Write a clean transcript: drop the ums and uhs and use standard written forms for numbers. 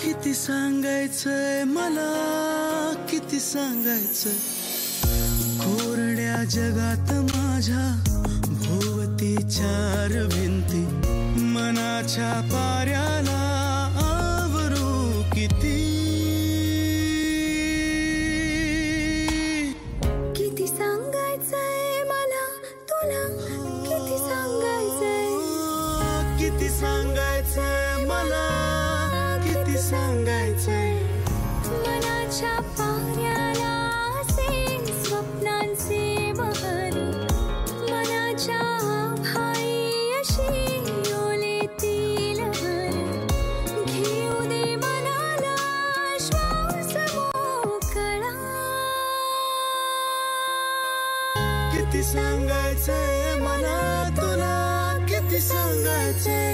किती सांगायचंय मला, किती सांगायचंय. कोरड्या जगात माझ्या भोवती चार भिंती, मनाच्या पाऱ्याला आवरू किती. किती सांगायचंय मला तुला, किती सांगायचंय. किती सांगायचंय मला, किती सांगायचंय. मनाच्या पाऱ्याला असे स्वप्नांचे बहर, मनाच्या भाई अशी ओलेती लहर. घेऊ दे मनाला श्वास मोकळा. किती सांगायचंय मला तुला, किती सांगायचंय.